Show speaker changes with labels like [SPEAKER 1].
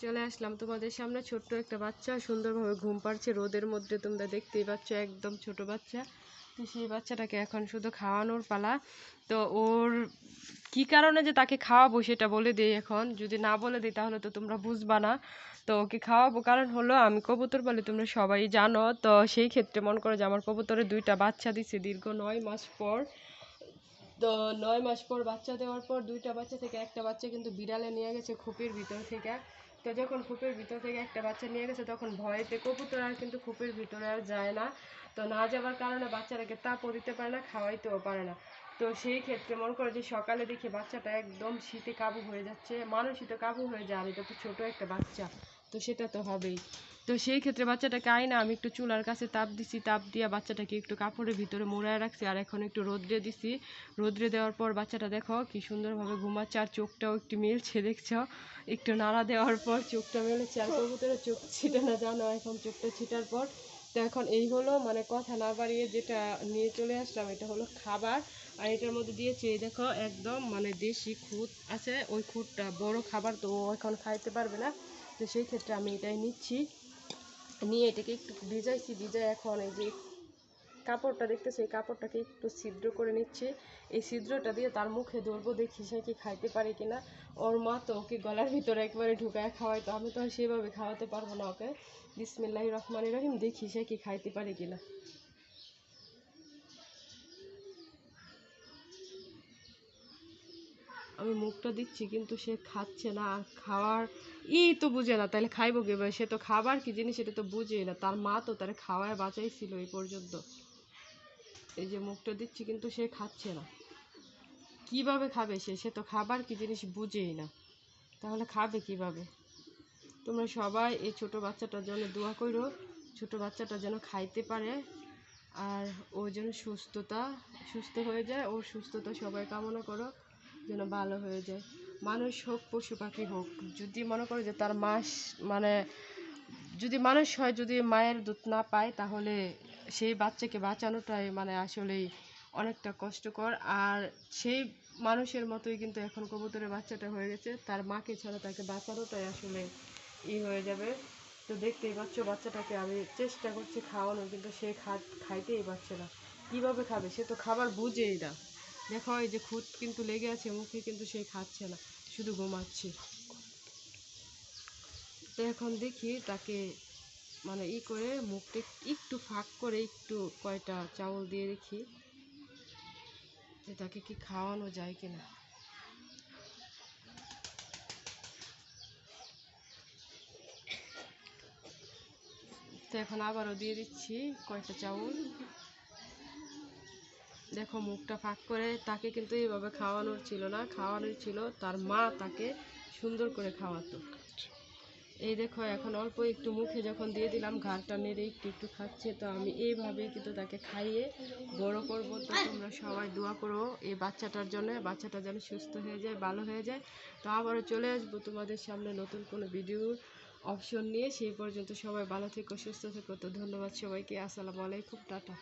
[SPEAKER 1] চলে আসলাম তোমাদের সামনে। ছোট্ট একটা বাচ্চা সুন্দরভাবে ঘুম পাড়ছে রোদের মধ্যে, তোমরা দেখতেই পাচ্ছ, একদম ছোট বাচ্চা। তো সেই বাচ্চাটাকে এখন শুধু খাওয়ানোর পালা। তো ওর কি কারণে যে তাকে খাওয়াবো সেটা বলে দিই এখন, যদি না বলে দিই তাহলে তো তোমরা বুঝবা না। তো ওকে খাওয়াবো কারণ হলো আমি কবুতর পালি, তোমরা সবাই জানো। তো সেই ক্ষেত্রে মনে করো যে আমার কবুতরে 2টা বাচ্চা দিছে দীর্ঘ 9 মাস পর। তো 9 মাস পর বাচ্চা দেওয়ার পর 2টা বাচ্চা থেকে একটা বাচ্চা কিন্তু বিড়ালে নিয়ে গেছে খোপের ভিতর থেকে। তো যখন খোপের ভিতর থেকে একটা বাচ্চা নিয়ে গেছে তখন ভয়েতে কবুতর আর কিন্তু খোপের ভিতরে আর যায় না। তো না যাওয়ার কারণে বাচ্চাটাকে তাপও দিতে পারে না, খাওয়াইতেও পারে না। তো সেই ক্ষেত্রে মনে করো যে সকালে দেখি বাচ্চাটা একদম শীতে কাবু হয়ে যাচ্ছে, মানুষই তো কাবু হয়ে যায়, আর এটা তো ছোট একটা বাচ্চা, তো সেটা তো হবেই। তো সেই ক্ষেত্রে বাচ্চাটাকে আইনা আমি একটু চুলার কাছে তাপ দিছি, তাপ দিয়া বাচ্চাটাকে একটু কাপড়ের ভিতরে মোড়ায় রাখছি, আর এখন একটু রোদ্রে দিছি। রোদ্রে দেওয়ার পর বাচ্চাটা দেখো কি সুন্দরভাবে ঘুমাচ্ছে, আর চোখটাও একটু মেলছে, দেখছো, একটু নাড়া দেওয়ার পর চোখটা মেলেছে। আর কবুতরের চোখ ছিটে না জানো, এখন চোখটা ছিটার পর তো এখন এই হলো, মানে কথা না বাড়িয়ে যেটা নিয়ে চলে আসলাম এটা হলো খাবার। আর এটার মধ্যে দিয়েছি এই দেখো একদম মানে দেশি খুদ আছে, ওই খুদটা বড় খাবার, তো ও এখন খাইতে পারবে না। তো সেই ক্ষেত্রে আমি এটাই নিচ্ছি, নিয়ে এটাকে একটু ভিজাইছি, ভিজাই এখন এই যে কাপড়টা দেখতেছি এই কাপড়টাকে একটু ছিদ্র করে নিচ্ছি। এই ছিদ্রটা দিয়ে তার মুখে ধরবো, দেখি সে কি খাইতে পারে কিনা। ওর মা তো ওকে গলার ভিতরে একবারে ঢুকায় খাওয়াই, তো আমি তো আর সেভাবে খাওয়াতে পারবো না ওকে। বিসমিল্লাহির রহমানির রহিম, দেখি সে কি খাইতে পারে কিনা। আমি মুখটা দিচ্ছি কিন্তু সে খাচ্ছে না, আর খাওয়ার তো বুঝে না, তাহলে খাইবো কি? সে তো খাবার কি জিনিস সেটা তো বুঝেই না, তার মা তো তার খাওয়ায় বাঁচাইছিল এই পর্যন্ত। এই যে মুখটা দিচ্ছি কিন্তু সে খাচ্ছে না, কিভাবে খাবে সে? সে তো খাবার কি জিনিস বুঝেই না, তাহলে খাবে কিভাবে? তোমরা সবাই এই ছোট বাচ্চাটার জন্য দোয়া করো, ছোট বাচ্চাটা যেন খাইতে পারে, আর ও যেন সুস্থ হয়ে যায়। ওর সুস্থতা সবাই কামনা করো, যেন ভালো হয়ে যায়। মানুষ হোক পশু পাখি হোক, যদি মনে করো যে তার মাস মানে যদি মানুষ হয়, যদি মায়ের দুধ না পায় তাহলে সেই বাচ্চাকে বাঁচানোটাই মানে আসলেই অনেকটা কষ্টকর। আর সেই মানুষের মতোই কিন্তু এখন কবুতরের বাচ্চাটা হয়ে গেছে, তার মাকে ছাড়া তাকে বাঁচানোটাই আসলে হয়ে যাবে। তো দেখতেই পাচ্ছ বাচ্চাটাকে আমি চেষ্টা করছি খাওয়ানোর, কিন্তু সে খাইতেই পারছে না। কিভাবে খাবে? সে তো খাবার বুঝেই না। দেখো এই যে খুঁত কিন্তু লেগে আছে মুখে, কিন্তু সে খাচ্ছে না, শুধু ঘুমাচ্ছে। তো এখন দেখি তাকে মানে করে মুখটা একটু ফাঁক করে একটু কয়টা চাউল দিয়ে দেখি যে তাকে কি খাওয়ানো যায় কিনা। তো এখন আবারও দিয়ে দিচ্ছি কয়টা চাউল। দেখো মুখটা ফাঁক করে, তাকে কিন্তু এইভাবে খাওয়ানোর ছিল না, খাওয়ানোর ছিল তার মা তাকে সুন্দর করে খাওয়াতো। এই দেখো এখন অল্প একটু মুখে যখন দিয়ে দিলাম, ঘাড়টা নেড়ে একটু একটু খাচ্ছে। তো আমি এইভাবেই কিন্তু তাকে খাইয়ে বড় করবো। তো তোমরা সবাই দোয়া করো এই বাচ্চাটার জন্য, বাচ্চাটা যেন সুস্থ হয়ে যায়, ভালো হয়ে যায়। তো আবারও চলে আসবো তোমাদের সামনে নতুন কোনো ভিডিওর অপশন নিয়ে। সেই পর্যন্ত সবাই ভালো থেকো, সুস্থ থেকো। তো ধন্যবাদ সবাইকে, আসসালামু আলাইকুম, টাটা।